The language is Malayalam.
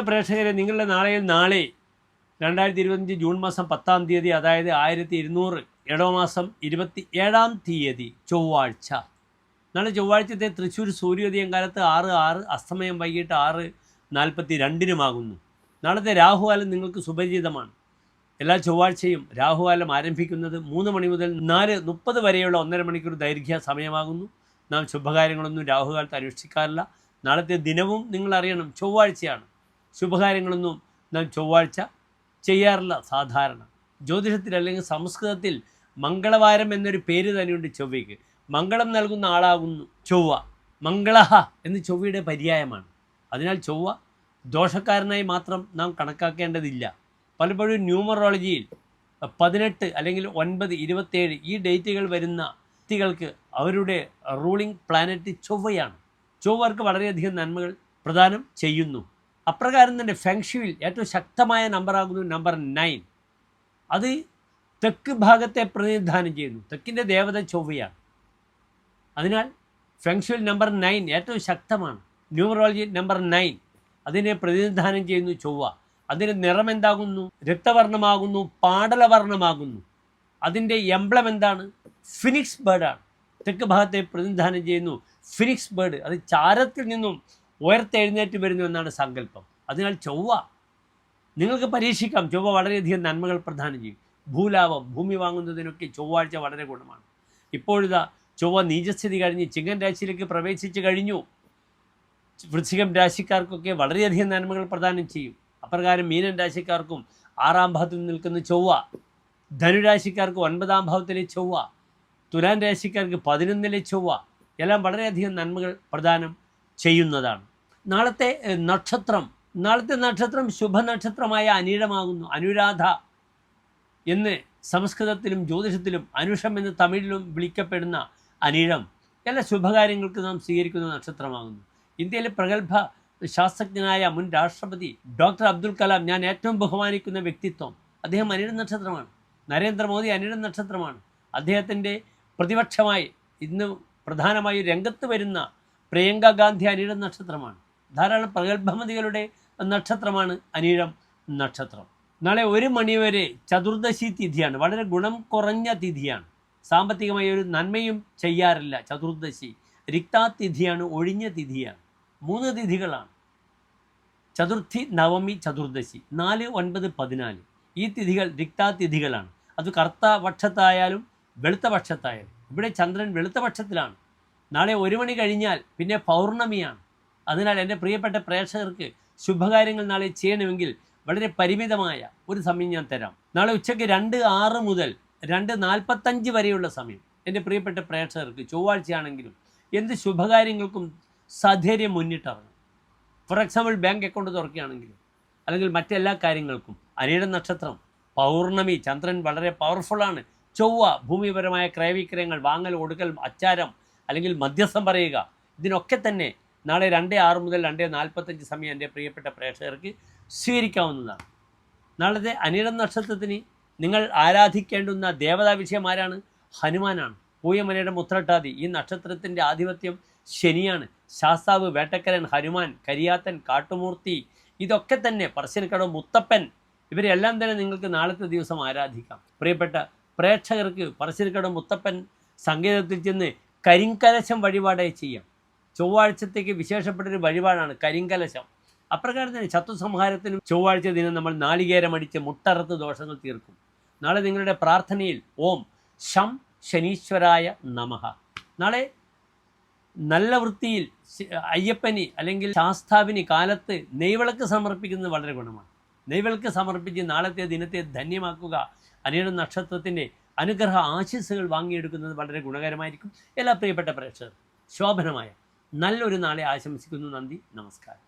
പ്രിയമുള്ള പ്രേക്ഷകരെ, നിങ്ങളുടെ നാളെ 2025 ജൂൺ മാസം 10-ാം തീയതി, അതായത് 1200 ഇടവമാസം 27-ാം തീയതി ചൊവ്വാഴ്ച. നാളെ ചൊവ്വാഴ്ചത്തെ തൃശ്ശൂർ സൂര്യോദയം കാലത്ത് 6:06, അസ്തമയം വൈകിട്ട് 6:42 നാളത്തെ രാഹുകാലം നിങ്ങൾക്ക് സുപരിചിതമാണ്. എല്ലാ ചൊവ്വാഴ്ചയും രാഹുകാലം ആരംഭിക്കുന്നത് 3 മണി മുതൽ 4:30 വരെയുള്ള 1.5 മണിക്കൂർ ദൈർഘ്യ സമയമാകുന്നു. നാം ശുഭകാര്യങ്ങളൊന്നും രാഹുകാലത്ത് അനുഷ്ഠിക്കാറില്ല. നാളത്തെ ദിനവും നിങ്ങൾ അറിയണം, ചൊവ്വാഴ്ചയാണ്. ശുഭകാര്യങ്ങളൊന്നും നാം ചൊവ്വാഴ്ച ചെയ്യാറില്ല സാധാരണ. ജ്യോതിഷത്തിൽ അല്ലെങ്കിൽ സംസ്കൃതത്തിൽ മംഗളവാരം എന്നൊരു പേര് തന്നെയുണ്ട് ചൊവ്വയ്ക്ക്. മംഗളം നൽകുന്ന ആളാകുന്നു ചൊവ്വ. മംഗളഹ എന്ന് ചൊവ്വയുടെ പര്യായമാണ്. അതിനാൽ ചൊവ്വ ദോഷക്കാരനായി മാത്രം നാം കണക്കാക്കേണ്ടതില്ല. പലപ്പോഴും ന്യൂമറോളജിയിൽ 18 അല്ലെങ്കിൽ 9, 27 ഈ ഡേറ്റുകൾ വരുന്ന വ്യക്തികൾക്ക് അവരുടെ റൂളിംഗ് പ്ലാനറ്റ് ചൊവ്വയാണ്. ചൊവ്വർക്ക് വളരെയധികം നന്മകൾ പ്രദാനം ചെയ്യുന്നു. അപ്രകാരം തന്നെ ഫെങ്ഷുവിൽ ഏറ്റവും ശക്തമായ നമ്പറാകുന്നു നമ്പർ 9. അത് തെക്ക് ഭാഗത്തെ പ്രതിനിധാനം ചെയ്യുന്നു. തെക്കിൻ്റെ ദേവത ചൊവ്വയാണ്. അതിനാൽ ഫെങ്ഷുവിൽ നമ്പർ 9 ഏറ്റവും ശക്തമാണ്. ന്യൂമറോളജി നമ്പർ 9 അതിനെ പ്രതിനിധാനം ചെയ്യുന്നു ചൊവ്വ. അതിൻ്റെ നിറം എന്താകുന്നു? രക്തവർണ്ണമാകുന്നു, പാടലവർണ്ണമാകുന്നു. അതിൻ്റെ എംബ്ലം എന്താണ്? ഫിനിക്സ് ബേർഡാണ്. തെക്ക് ഭാഗത്തെ പ്രതിനിധാനം ചെയ്യുന്നു ഫിനിക്സ് ബേർഡ്. അത് ചാരത്തിൽ നിന്നും ഉയർത്തെഴുന്നേറ്റ് വരുന്നു എന്നാണ് സങ്കല്പം. അതിനാൽ ചൊവ്വ നിങ്ങൾക്ക് പരീക്ഷിക്കാം. ചൊവ്വ വളരെയധികം നന്മകൾ പ്രദാനം ചെയ്യും. ഭൂലാഭം, ഭൂമി വാങ്ങുന്നതിനൊക്കെ ചൊവ്വാഴ്ച വളരെ ഗുണമാണ്. ഇപ്പോഴിതാ ചൊവ്വ നീചസ്ഥിതി കഴിഞ്ഞ് ചിങ്ങൻ രാശിയിലേക്ക് പ്രവേശിച്ച് കഴിഞ്ഞു. വൃശ്ചികം രാശിക്കാർക്കൊക്കെ വളരെയധികം നന്മകൾ പ്രദാനം ചെയ്യും. അപ്രകാരം മീനൻ രാശിക്കാർക്കും 6-ാം ഭാവത്തിൽ നിൽക്കുന്ന ചൊവ്വ, ധനുരാശിക്കാർക്ക് 9-ാം ഭാവത്തിലെ ചൊവ്വ, തുലാൻ രാശിക്കാർക്ക് 11-ലെ ചൊവ്വ എല്ലാം വളരെയധികം നന്മകൾ പ്രദാനം ചെയ്യുന്നതാണ്. നാളത്തെ നക്ഷത്രം ശുഭനക്ഷത്രമായ അനിഴമാകുന്നു. അനുരാധ എന്ന് സംസ്കൃതത്തിലും ജ്യോതിഷത്തിലും അനുഷം എന്ന് തമിഴിലും വിളിക്കപ്പെടുന്ന അനിഴം എല്ലാ ശുഭകാര്യങ്ങൾക്ക് നാം സ്വീകരിക്കുന്ന നക്ഷത്രമാകുന്നു. ഇന്ത്യയിലെ പ്രഗത്ഭ ശാസ്ത്രജ്ഞനായ മുൻ രാഷ്ട്രപതി ഡോക്ടർ അബ്ദുൽ കലാം, ഞാൻ ഏറ്റവും ബഹുമാനിക്കുന്ന വ്യക്തിത്വം, അദ്ദേഹം അനിഴം നക്ഷത്രമാണ്. നരേന്ദ്രമോദി അനിഴം നക്ഷത്രമാണ്. അദ്ദേഹത്തിൻ്റെ പ്രതിപക്ഷമായി ഇന്ന് പ്രധാനമായും രംഗത്ത് വരുന്ന പ്രിയങ്ക ഗാന്ധി അനിഴം നക്ഷത്രമാണ്. ധാരാളം പ്രഗത്ഭമതികളുടെ നക്ഷത്രമാണ് അനിഴം നക്ഷത്രം. നാളെ 1 മണിവരെ ചതുർദശി തിഥിയാണ്. വളരെ ഗുണം കുറഞ്ഞ തിഥിയാണ്. സാമ്പത്തികമായി ഒരു നന്മയും ചെയ്യാറില്ല ചതുർദശി. രിക്താതിഥിയാണ്, ഒഴിഞ്ഞ തിഥിയാണ്. 3 തിഥികളാണ്: ചതുർത്ഥി, നവമി, ചതുർദശി. 4, 9, 14 ഈ തിഥികൾ രിക്താതിഥികളാണ്. അത് കറുത്ത പക്ഷത്തായാലും വെളുത്ത പക്ഷത്തായാലും. ഇവിടെ ചന്ദ്രൻ വെളുത്ത പക്ഷത്തിലാണ്. നാളെ 1 മണി കഴിഞ്ഞാൽ പിന്നെ പൗർണമിയാണ്. അതിനാൽ എൻ്റെ പ്രിയപ്പെട്ട പ്രേക്ഷകർക്ക് ശുഭകാര്യങ്ങൾ നാളെ ചെയ്യണമെങ്കിൽ വളരെ പരിമിതമായ ഒരു സമയം ഞാൻ തരാം. നാളെ ഉച്ചയ്ക്ക് 2:06 മുതൽ 2:45 വരെയുള്ള സമയം എൻ്റെ പ്രിയപ്പെട്ട പ്രേക്ഷകർക്ക് ചൊവ്വാഴ്ചയാണെങ്കിലും എന്ത് ശുഭകാര്യങ്ങൾക്കും സധൈര്യം മുന്നിട്ടിറങ്ങും. ഫോർ എക്സാമ്പിൾ ബാങ്ക് അക്കൗണ്ട് തുറക്കുകയാണെങ്കിലും അല്ലെങ്കിൽ മറ്റെല്ലാ കാര്യങ്ങൾക്കും. അനിഴം നക്ഷത്രം, പൗർണമി, ചന്ദ്രൻ വളരെ പവർഫുള്ളാണ്. ചൊവ്വ ഭൂമിപരമായ ക്രയവിക്രയങ്ങൾ, വാങ്ങൽ, കൊടുക്കൽ, അച്ചാരം അല്ലെങ്കിൽ മധ്യസ്ഥം പറയുക, ഇതിനൊക്കെ തന്നെ നാളെ 2:06 മുതൽ 2:45 സമയം എൻ്റെ പ്രിയപ്പെട്ട പ്രേക്ഷകർക്ക് സ്വീകരിക്കാവുന്നതാണ്. നാളത്തെ അനിഴം നക്ഷത്രത്തിന് നിങ്ങൾ ആരാധിക്കേണ്ടുന്ന ദേവതാ വിഷയം ആരാണ്? ഹനുമാനാണ്. പൂയമനയുടെ ഉത്രട്ടാതി. ഈ നക്ഷത്രത്തിൻ്റെ ആധിപത്യം ശനിയാണ്. ശാസ്താവ്, വേട്ടക്കരൻ, ഹനുമാൻ, കരിയാത്തൻ, കാട്ടുമൂർത്തി, ഇതൊക്കെ തന്നെ പറശ്ശിനിക്കടവ് മുത്തപ്പൻ, ഇവരെല്ലാം തന്നെ നിങ്ങൾക്ക് നാളത്തെ ദിവസം ആരാധിക്കാം. പ്രിയപ്പെട്ട പ്രേക്ഷകർക്ക് പറശ്ശിനിക്കടവ് മുത്തപ്പൻ സങ്കേതത്തിൽ ചെന്ന് കരിങ്കലശം വഴിപാടായി ചെയ്യാം. ചൊവ്വാഴ്ചത്തേക്ക് വിശേഷപ്പെട്ടൊരു വഴിപാടാണ് കരിങ്കലശം. അപ്രകാരം തന്നെ ശത്രുസംഹാരത്തിനും ചൊവ്വാഴ്ച ദിനം നമ്മൾ നാളികേരമടിച്ച് മുട്ടറുത്ത് ദോഷങ്ങൾ തീർക്കും. നാളെ നിങ്ങളുടെ പ്രാർത്ഥനയിൽ ഓം ശം ശനീശ്വരായ നമഃ. നാളെ നല്ല വൃത്തിയിൽ അയ്യപ്പന് അല്ലെങ്കിൽ ശാസ്താവിന് കാലത്ത് നെയ്വിളക്ക് സമർപ്പിക്കുന്നത് വളരെ ഗുണമാണ്. നെയ്വിളക്ക് സമർപ്പിച്ച് നാളത്തെ ദിനത്തെ ധന്യമാക്കുക. അനിഴം നക്ഷത്രത്തിൻ്റെ അനുഗ്രഹ ആശീസ്സുകൾ വാങ്ങിയെടുക്കുന്നത് വളരെ ഗുണകരമായിരിക്കും. എല്ലാ പ്രിയപ്പെട്ട പ്രേക്ഷകർ ശോഭനമായ നല്ലൊരു നാളെ ആശംസിക്കുന്നു. നന്ദി, നമസ്കാരം.